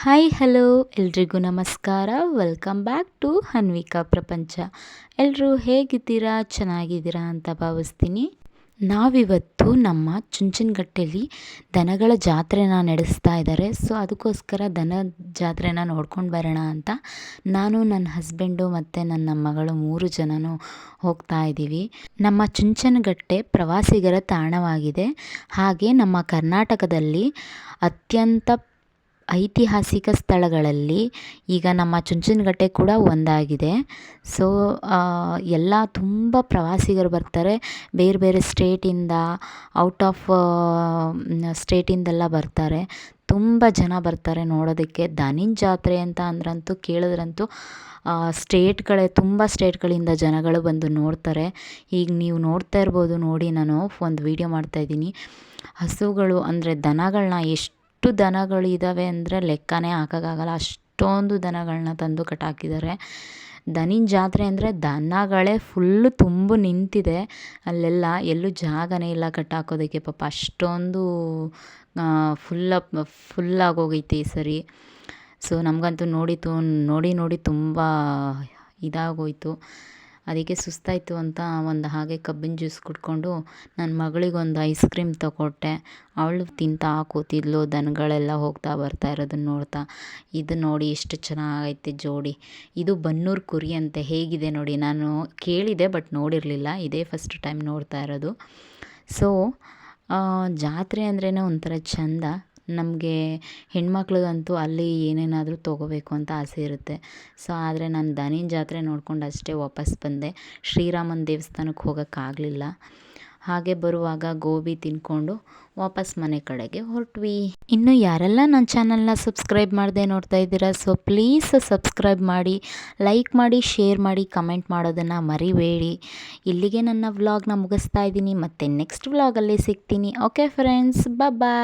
Hi hello ಎಲ್ರಿಗೂ ನಮಸ್ಕಾರ. Welcome back to ಹನ್ವಿಕಾ ಪ್ರಪಂಚ. ಎಲ್ಲರೂ ಹೇಗಿದ್ದೀರಾ? ಚೆನ್ನಾಗಿದ್ದೀರಾ ಅಂತ ಭಾವಿಸ್ತೀನಿ. ನಾವಿವತ್ತು ನಮ್ಮ ಚುಂಚನಕಟ್ಟೆಯಲ್ಲಿ ದನಗಳ ಜಾತ್ರೆನ ನಡೆಸ್ತಾ ಇದ್ದಾರೆ. ಸೊ ಅದಕ್ಕೋಸ್ಕರ ದನ ಜಾತ್ರೆನ ನೋಡ್ಕೊಂಡು ಬರೋಣ ಅಂತ ನಾನು, ನನ್ನ ಹಸ್ಬೆಂಡು ಮತ್ತು ನನ್ನ ಮಗಳು 3 ಜನನೂ ಹೋಗ್ತಾ ಇದ್ದೀವಿ. ನಮ್ಮ ಚುಂಚನಕಟ್ಟೆ ಪ್ರವಾಸಿಗರ ತಾಣವಾಗಿದೆ. ಹಾಗೆ ನಮ್ಮ ಕರ್ನಾಟಕದಲ್ಲಿ ಅತ್ಯಂತ ಐತಿಹಾಸಿಕ ಸ್ಥಳಗಳಲ್ಲಿ ಈಗ ನಮ್ಮ ಚುಂಚನಕಟ್ಟೆ ಕೂಡ ಒಂದಾಗಿದೆ. ಸೊ ಎಲ್ಲ ತುಂಬ ಪ್ರವಾಸಿಗರು ಬರ್ತಾರೆ. ಬೇರೆ ಬೇರೆ ಸ್ಟೇಟಿಂದ, ಔಟ್ ಆಫ್ ಸ್ಟೇಟಿಂದೆಲ್ಲ ಬರ್ತಾರೆ. ತುಂಬ ಜನ ಬರ್ತಾರೆ ನೋಡೋದಕ್ಕೆ. ದನಿನ ಜಾತ್ರೆ ಅಂತ ಅಂದ್ರಂತೂ ಕೇಳಿದ್ರಂತೂ ತುಂಬ ಸ್ಟೇಟ್ಗಳಿಂದ ಜನಗಳು ಬಂದು ನೋಡ್ತಾರೆ. ಈಗ ನೀವು ನೋಡ್ತಾ ಇರ್ಬೋದು, ನೋಡಿ ನಾನು ಒಂದು ವೀಡಿಯೋ ಮಾಡ್ತಾಯಿದ್ದೀನಿ. ಹಸುಗಳು ಅಂದರೆ ದನಗಳನ್ನ ಎಷ್ಟು ದನಗಳಿದ್ದಾವೆ ಅಂದರೆ ಲೆಕ್ಕನೇ ಹಾಕೋಕ್ಕಾಗಲ್ಲ. ಅಷ್ಟೊಂದು ದನಗಳನ್ನ ತಂದು ಕಟ್ಟಾಕಿದ್ದಾರೆ. ದನಿನ ಜಾತ್ರೆ ಅಂದರೆ ದನಗಳೇ ಫುಲ್ಲು ತುಂಬಿ ನಿಂತಿದೆ ಅಲ್ಲೆಲ್ಲ. ಎಲ್ಲೂ ಜಾಗನೇ ಇಲ್ಲ ಕಟ್ಟಾಕೋದಕ್ಕೆ. ಪಾಪ ಅಷ್ಟೊಂದು ಫುಲ್ಲಾಗೋಗೈತೆ ಈ ಸರಿ. ಸೊ ನಮಗಂತೂ ನೋಡಿ ತುಂಬ ಇದಾಗೋಯಿತು. ಅದಕ್ಕೆ ಸುಸ್ತಾಯಿತು ಅಂತ ಒಂದು ಹಾಗೆ ಕಬ್ಬಿನ ಜ್ಯೂಸ್ ಕುಡ್ಕೊಂಡು ನನ್ನ ಮಗಳಿಗೊಂದು ಐಸ್ ಕ್ರೀಮ್ ತೊಗೊಟ್ಟೆ. ಅವಳು ತಿಂತಾ ಕೂತಿದ್ಲು, ದನಗಳೆಲ್ಲ ಹೋಗ್ತಾ ಬರ್ತಾ ಇರೋದನ್ನ ನೋಡ್ತಾ. ಇದು ನೋಡಿ ಎಷ್ಟು ಚೆನ್ನಾಗೈತೆ ಜೋಡಿ. ಇದು ಬನ್ನೂರು ಕುರಿ ಅಂತೆ. ಹೇಗಿದೆ ನೋಡಿ. ನಾನು ಕೇಳಿದೆ ಬಟ್ ನೋಡಿರಲಿಲ್ಲ. ಇದೇ ಫಸ್ಟ್ ಟೈಮ್ ನೋಡ್ತಾ ಇರೋದು. ಸೊ ಜಾತ್ರೆ ಅಂದ್ರೇ ಒಂಥರ ಚೆಂದ. ನಮಗೆ ಹೆಣ್ಮಕ್ಳಿಗಂತೂ ಅಲ್ಲಿ ಏನೇನಾದರೂ ತೊಗೋಬೇಕು ಅಂತ ಆಸೆ ಇರುತ್ತೆ. ಸೊ ಆದರೆ ನಾನು ದನಿನ ಜಾತ್ರೆ ನೋಡ್ಕೊಂಡು ಅಷ್ಟೇ ವಾಪಸ್ ಬಂದೆ. ಶ್ರೀರಾಮನ ದೇವಸ್ಥಾನಕ್ಕೆ ಹೋಗೋಕ್ಕಾಗಲಿಲ್ಲ. ಹಾಗೆ ಬರುವಾಗ ಗೋಬಿ ತಿಂದ್ಕೊಂಡು ವಾಪಸ್ ಮನೆ ಕಡೆಗೆ ಹೊರಟ್ವಿ. ಇನ್ನು ಯಾರೆಲ್ಲ ನನ್ನ ಚಾನಲ್ನ ಸಬ್ಸ್ಕ್ರೈಬ್ ಮಾಡದೆ ನೋಡ್ತಾ ಇದ್ದೀರಾ, ಸೊ ಪ್ಲೀಸ್ ಸಬ್ಸ್ಕ್ರೈಬ್ ಮಾಡಿ, ಲೈಕ್ ಮಾಡಿ, ಶೇರ್ ಮಾಡಿ, ಕಮೆಂಟ್ ಮಾಡೋದನ್ನು ಮರಿಬೇಡಿ. ಇಲ್ಲಿಗೆ ನನ್ನ ವ್ಲಾಗ್ನ ಮುಗಿಸ್ತಾ ಇದ್ದೀನಿ. ಮತ್ತು ನೆಕ್ಸ್ಟ್ ವ್ಲಾಗಲ್ಲಿ ಸಿಗ್ತೀನಿ. ಓಕೆ ಫ್ರೆಂಡ್ಸ್, ಬಾಯ್.